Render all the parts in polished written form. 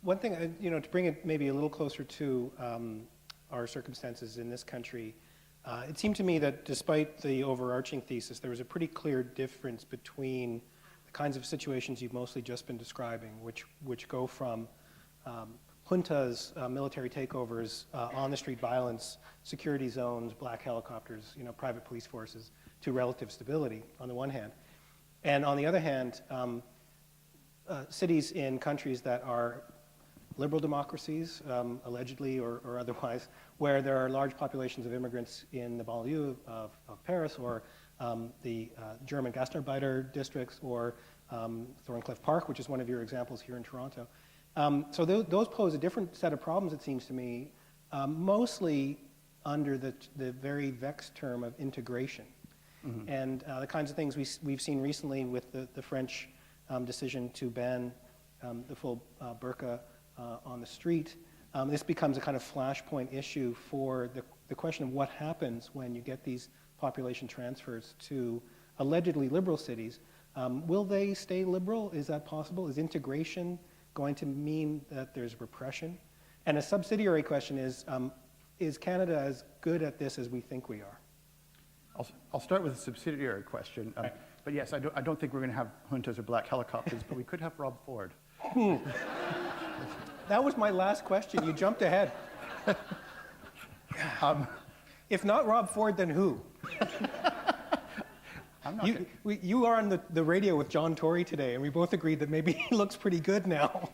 One thing, to bring it maybe a little closer to our circumstances in this country, it seemed to me that despite the overarching thesis, there was a pretty clear difference between the kinds of situations you've mostly just been describing, which go from juntas, military takeovers, on-the-street violence, security zones, black helicopters, private police forces, to relative stability on the one hand. And on the other hand, cities in countries that are liberal democracies, allegedly or otherwise, where there are large populations of immigrants in the banlieue of Paris, or the German Gastarbeiter districts, or Thorncliffe Park, which is one of your examples here in Toronto. So those pose a different set of problems, it seems to me, mostly under the very vexed term of integration. Mm-hmm. And the kinds of things we've seen recently with the French decision to ban the full burqa on the street. This becomes a kind of flashpoint issue for the question of what happens when you get these population transfers to allegedly liberal cities. Will they stay liberal? Is that possible? Is integration going to mean that there's repression? And a subsidiary question is Canada as good at this as we think we are? I'll start with a subsidiary question. Right. But yes, I don't think we're going to have juntas or black helicopters, but we could have Rob Ford. That was my last question. You jumped ahead. If not Rob Ford, then who? You are on the radio with John Tory today, and we both agreed that maybe he looks pretty good now.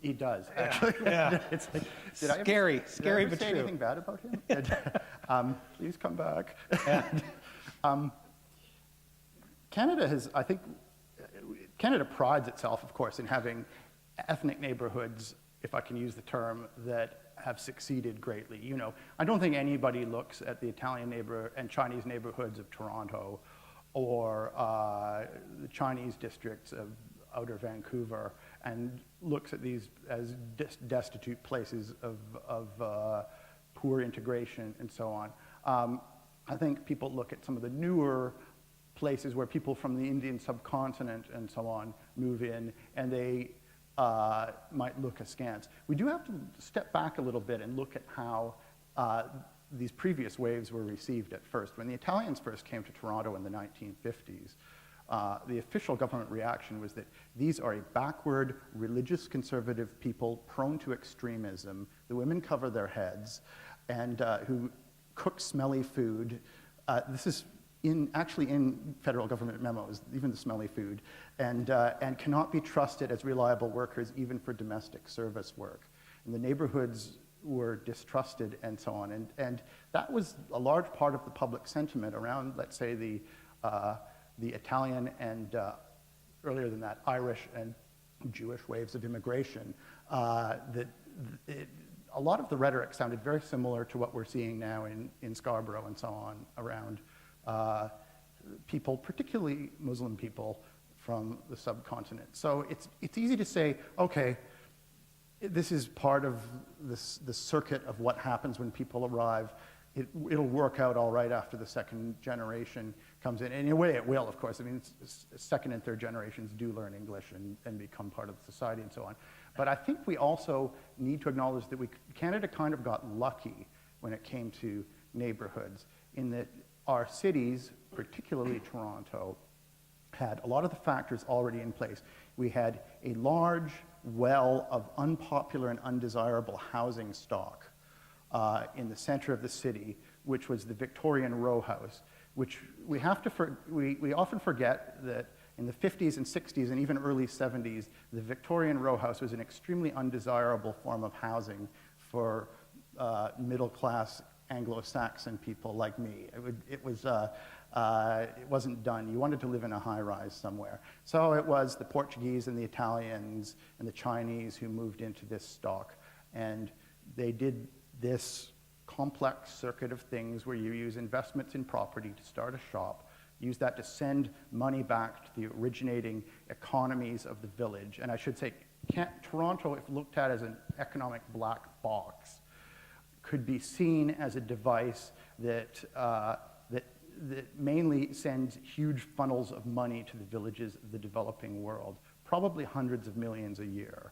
He does, actually. Yeah. It's like, scary but true. Did I ever say true. anything bad about him? Please come back. Canada prides itself, of course, in having ethnic neighborhoods, if I can use the term, that have succeeded greatly. I don't think anybody looks at the Italian and Chinese neighborhoods of Toronto, or the Chinese districts of outer Vancouver, and looks at these as destitute places of poor integration and so on. I think people look at some of the newer places where people from the Indian subcontinent and so on move in, and they might look askance. We do have to step back a little bit and look at how these previous waves were received at first. When the Italians first came to Toronto in the 1950s, the official government reaction was that these are a backward, religious, conservative people prone to extremism. The women cover their heads, and who cook smelly food. This is actually in federal government memos, even the smelly food, and cannot be trusted as reliable workers even for domestic service work. And the neighborhoods were distrusted and so on. And that was a large part of the public sentiment around, let's say, the Italian and, earlier than that, Irish and Jewish waves of immigration. A lot of the rhetoric sounded very similar to what we're seeing now in Scarborough and so on around people, particularly Muslim people from the subcontinent. So it's easy to say, okay, this is part of the circuit of what happens when people arrive. It'll work out all right after the second generation comes in. And in a way it will, of course. I mean, second and third generations do learn English and become part of society and so on. But I think we also need to acknowledge that Canada kind of got lucky when it came to neighborhoods, in that our cities, particularly Toronto, had a lot of the factors already in place. We had a large well of unpopular and undesirable housing stock in the center of the city, which was the Victorian row house, which we often forget that in the 50s and 60s and even early 70s, the Victorian row house was an extremely undesirable form of housing for middle-class Anglo-Saxon people like me. It wasn't done. You wanted to live in a high-rise somewhere. So it was the Portuguese and the Italians and the Chinese who moved into this stock. And they did this complex circuit of things where you use investments in property to start a shop, use that to send money back to the originating economies of the village. And I should say, Toronto, if looked at as an economic black box, could be seen as a device that mainly sends huge funnels of money to the villages of the developing world. probably hundreds of millions a year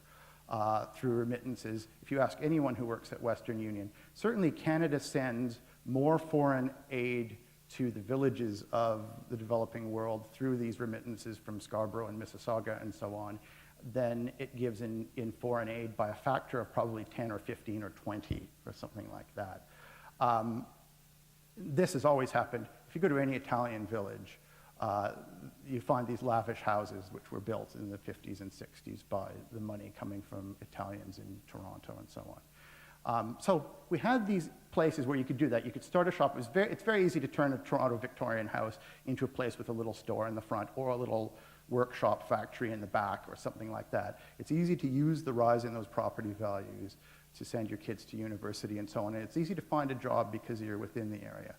through remittances. If you ask anyone who works at Western Union, certainly Canada sends more foreign aid to the villages of the developing world through these remittances from Scarborough and Mississauga and so on than it gives in foreign aid by a factor of probably 10 or 15 or 20 or something like that. This has always happened. If you go to any Italian village, you find these lavish houses which were built in the 50s and 60s by the money coming from Italians in Toronto and so on. So we had these places where you could do that. You could start a shop. It's very easy to turn a Toronto Victorian house into a place with a little store in the front or a little workshop factory in the back or something like that. It's easy to use the rise in those property values to send your kids to university and so on. And it's easy to find a job because you're within the area.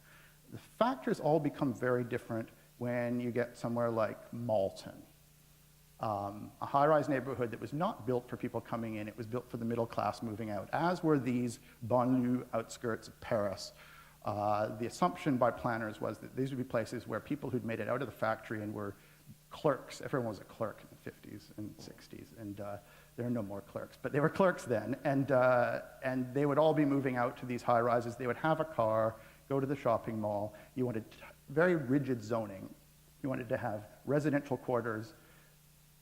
The factors all become very different when you get somewhere like Malton, a high-rise neighborhood that was not built for people coming in. It was built for the middle class moving out, as were these banlieue outskirts of Paris. The assumption by planners was that these would be places where people who'd made it out of the factory and were clerks. Everyone was a clerk in the 50s and 60s, and there are no more clerks, but they were clerks then, and they would all be moving out to these high-rises. They would have a car, go to the shopping mall. You wanted very rigid zoning. You wanted to have residential quarters,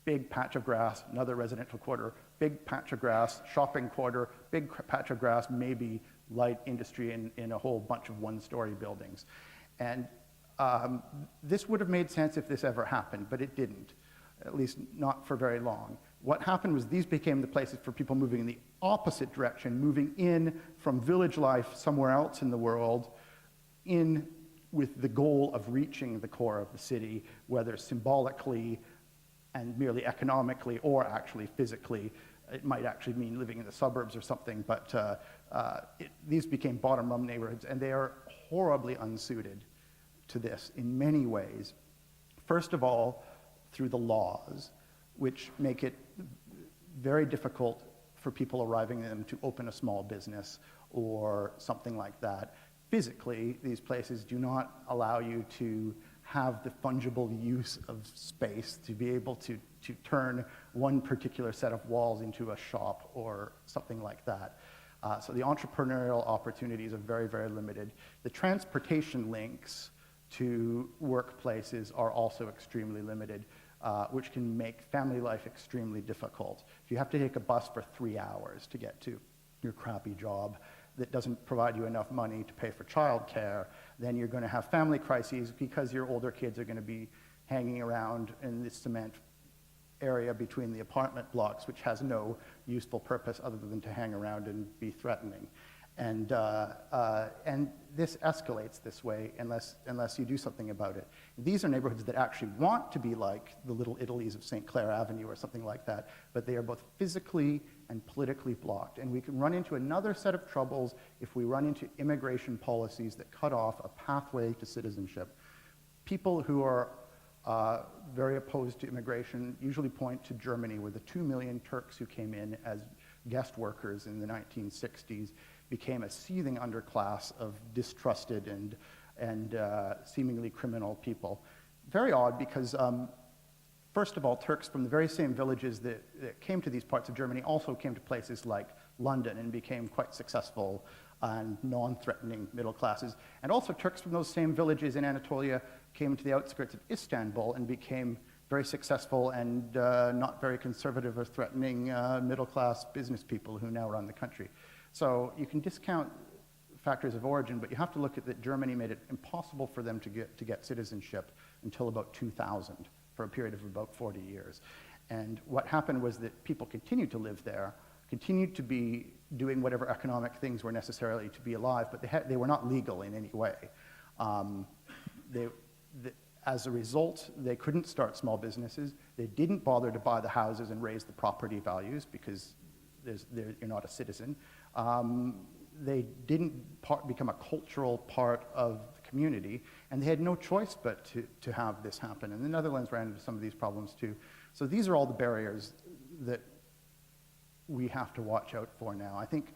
big patch of grass, another residential quarter, big patch of grass, shopping quarter, big patch of grass, maybe light industry in a whole bunch of one-story buildings. And this would have made sense if this ever happened, but it didn't, at least not for very long. What happened was these became the places for people moving in the opposite direction, moving in from village life somewhere else in the world, in with the goal of reaching the core of the city, whether symbolically and merely economically or actually physically. It might actually mean living in the suburbs or something, but these became bottom-rung neighborhoods, and they are horribly unsuited to this in many ways. First of all, through the laws, which make it very difficult for people arriving in them to open a small business or something like that. Physically, these places do not allow you to have the fungible use of space to be able to turn one particular set of walls into a shop or something like that. So the entrepreneurial opportunities are very, very limited. The transportation links to workplaces are also extremely limited, which can make family life extremely difficult. If you have to take a bus for 3 hours to get to your crappy job that doesn't provide you enough money to pay for childcare, then you're going to have family crises because your older kids are going to be hanging around in this cement area between the apartment blocks, which has no useful purpose other than to hang around and be threatening. And this escalates this way unless you do something about it. These are neighborhoods that actually want to be like the Little Italies of St. Clair Avenue or something like that, but they are both physically and politically blocked. And we can run into another set of troubles if we run into immigration policies that cut off a pathway to citizenship. People who are very opposed to immigration usually point to Germany, where the 2 million Turks who came in as guest workers in the 1960s became a seething underclass of distrusted and seemingly criminal people. Very odd because, first of all, Turks from the very same villages that came to these parts of Germany also came to places like London and became quite successful and non-threatening middle classes. And also Turks from those same villages in Anatolia came to the outskirts of Istanbul and became very successful and not very conservative or threatening middle-class business people who now run the country. So you can discount factors of origin, but you have to look at that Germany made it impossible for them to get citizenship until about 2000, for a period of about 40 years. And what happened was that people continued to live there, continued to be doing whatever economic things were necessarily to be alive, but they were not legal in any way. As a result, they couldn't start small businesses. They didn't bother to buy the houses and raise the property values because you're not a citizen. They didn't become a cultural part of the community, and they had no choice but to have this happen. And the Netherlands ran into some of these problems too. So these are all the barriers that we have to watch out for now. I think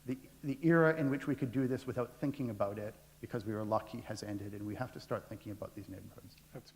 the era in which we could do this without thinking about it, because we were lucky, has ended, and we have to start thinking about these neighborhoods. That's